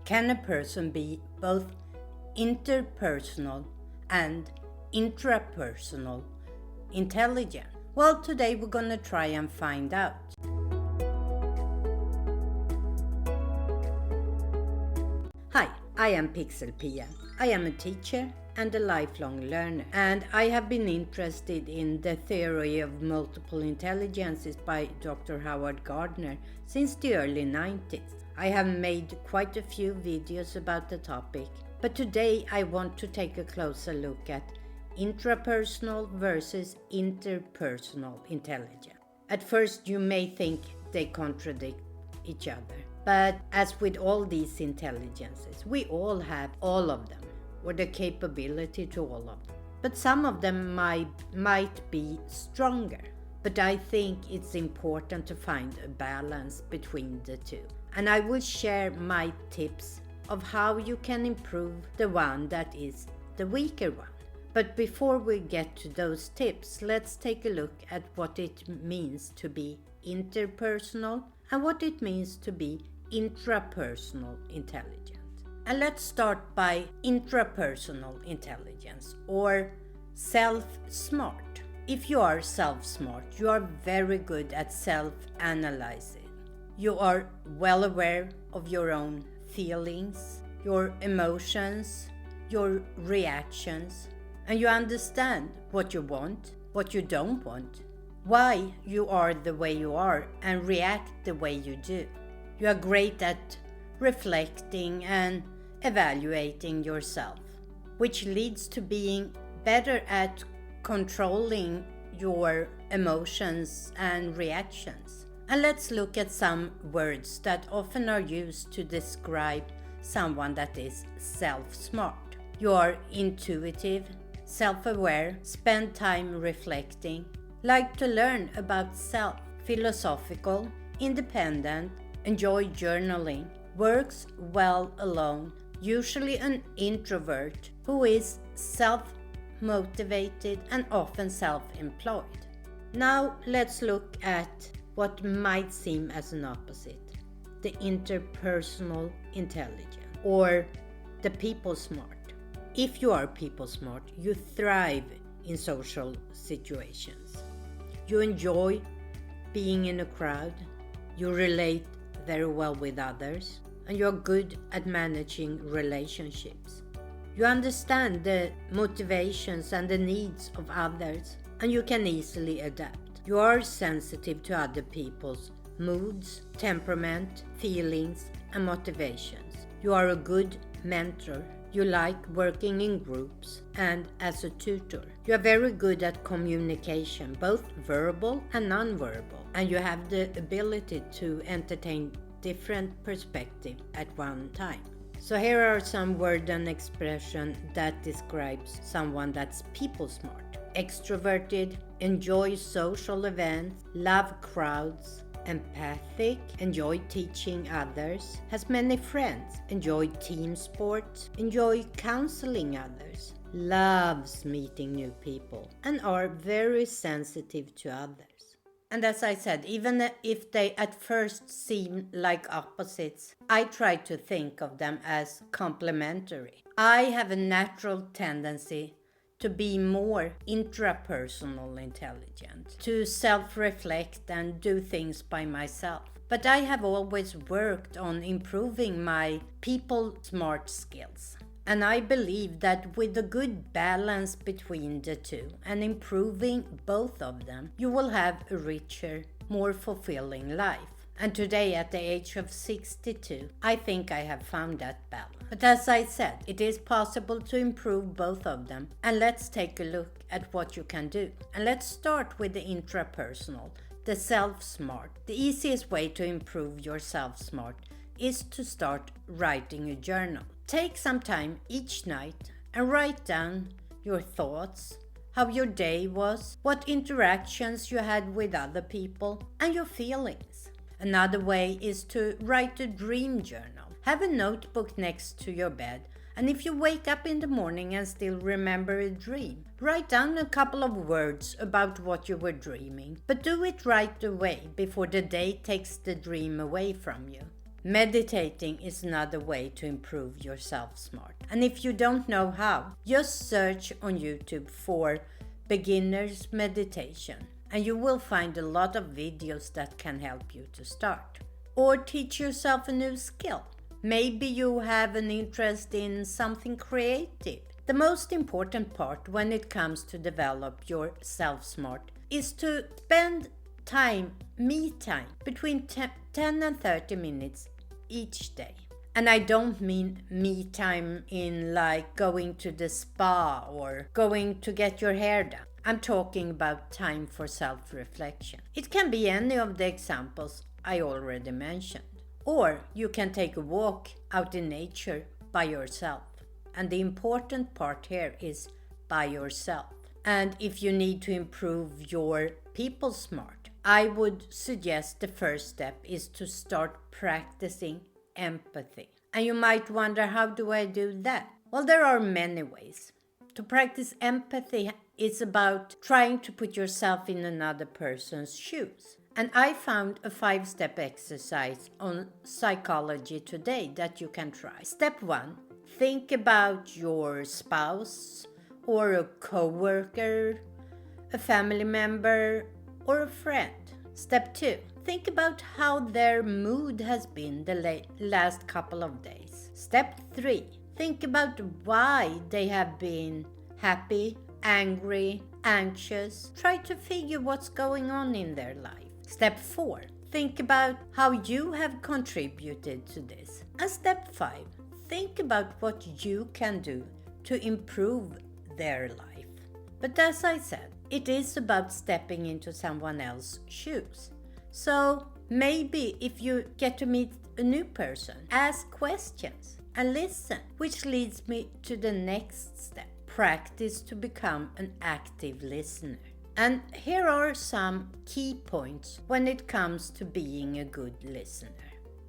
Can a person be both interpersonal and intrapersonal intelligent? Well, today we're going to try and find out. Hi, I am Pixelpia. I am a teacher and a lifelong learner, and I have been interested in the theory of multiple intelligences by Dr. Howard Gardner since the early 90s. I have made quite a few videos about the topic, but today I want to take a closer look at intrapersonal versus interpersonal intelligence. At first you may think they contradict each other, but as with all these intelligences, we all have all of them, or the capability to all of them. But some of them might be stronger. But I think it's important to find a balance between the two. And I will share my tips of how you can improve the one that is the weaker one. But before we get to those tips, let's take a look at what it means to be interpersonal and what it means to be intrapersonal intelligence. And let's start by intrapersonal intelligence, or self-smart. If you are self-smart, you are very good at self-analyzing. You are well aware of your own feelings, your emotions, your reactions, and you understand what you want, what you don't want, why you are the way you are and react the way you do. You are great at reflecting and evaluating yourself, which leads to being better at controlling your emotions and reactions. And let's look at some words that often are used to describe someone that is self-smart. You are intuitive, self-aware, spend time reflecting, like to learn about self, philosophical, independent, enjoy journaling, works well alone, usually an introvert who is self-motivated and often self-employed. Now let's look at what might seem as an opposite, the interpersonal intelligence, or the people smart. If you are people smart, you thrive in social situations. You enjoy being in a crowd, you relate very well with others, and you're good at managing relationships. You understand the motivations and the needs of others, and you can easily adapt. You are sensitive to other people's moods, temperament, feelings, and motivations. You are a good mentor. You like working in groups and as a tutor. You are very good at communication, both verbal and non-verbal, and you have the ability to entertain different perspectives at one time. So here are some words and expressions that describes someone that's people smart. Extroverted, enjoy social events, love crowds, empathic, enjoy teaching others, has many friends, enjoy team sports, enjoy counseling others, loves meeting new people, and are very sensitive to others. And as I said, even if they at first seem like opposites, I try to think of them as complementary. I have a natural tendency to be more intrapersonal intelligent, to self-reflect and do things by myself. But I have always worked on improving my people smart skills. And I believe that with a good balance between the two and improving both of them, you will have a richer, more fulfilling life. And today, at the age of 62, I think I have found that balance. But as I said, it is possible to improve both of them. And let's take a look at what you can do. And let's start with the intrapersonal, the self-smart. The easiest way to improve your self-smart is to start writing a journal. Take some time each night and write down your thoughts, how your day was, what interactions you had with other people, and your feelings. Another way is to write a dream journal. Have a notebook next to your bed, and if you wake up in the morning and still remember a dream, write down a couple of words about what you were dreaming, but do it right away before the day takes the dream away from you. Meditating is another way to improve your self-smart. And if you don't know how, just search on YouTube for beginner's meditation and you will find a lot of videos that can help you to start. Or teach yourself a new skill. Maybe you have an interest in something creative. The most important part when it comes to develop your self-smart is to spend time, me time, between 10 and 30 minutes each day. And I don't mean me time in like going to the spa or going to get your hair done. I'm talking about time for self-reflection. It can be any of the examples I already mentioned. Or you can take a walk out in nature by yourself. And the important part here is by yourself. And if you need to improve your people smart, I would suggest the first step is to start practicing empathy. And you might wonder, how do I do that? Well, there are many ways. To practice empathy is about trying to put yourself in another person's shoes. And I found a 5-step exercise on Psychology Today that you can try. Step 1, think about your spouse or a coworker, a family member, or a friend. Step 2, think about how their mood has been the last couple of days. Step 3, think about why they have been happy, angry, anxious. Try to figure what's going on in their life. Step 4, think about how you have contributed to this. And step 5, think about what you can do to improve their life. But as I said, it is about stepping into someone else's shoes. So maybe if you get to meet a new person, ask questions and listen, which leads me to the next step. Practice to become an active listener. And here are some key points when it comes to being a good listener.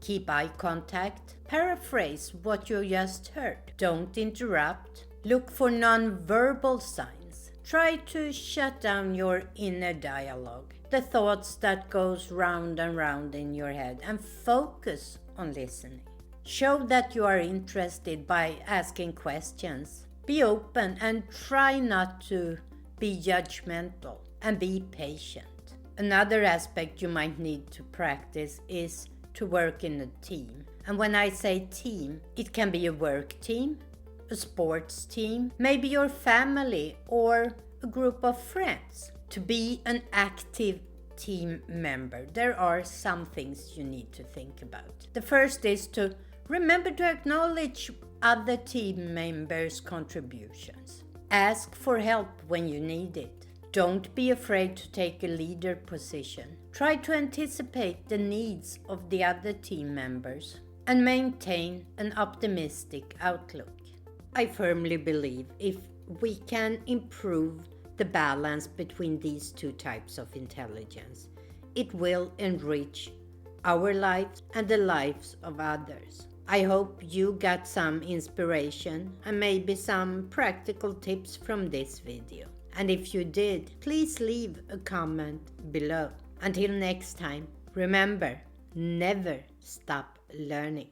Keep eye contact. Paraphrase what you just heard. Don't interrupt. Look for non-verbal signs. Try to shut down your inner dialogue, the thoughts that goes round and round in your head, and focus on listening. Show that you are interested by asking questions. Be open and try not to be judgmental, and be patient. Another aspect you might need to practice is to work in a team. And when I say team, it can be a work team, a sports team, maybe your family or a group of friends. To be an active team member, there are some things you need to think about. The first is to remember to acknowledge other team members' contributions. Ask for help when you need it. Don't be afraid to take a leader position. Try to anticipate the needs of the other team members and maintain an optimistic outlook. I firmly believe if we can improve the balance between these two types of intelligence, it will enrich our lives and the lives of others. I hope you got some inspiration and maybe some practical tips from this video. And if you did, please leave a comment below. Until next time, remember, never stop learning.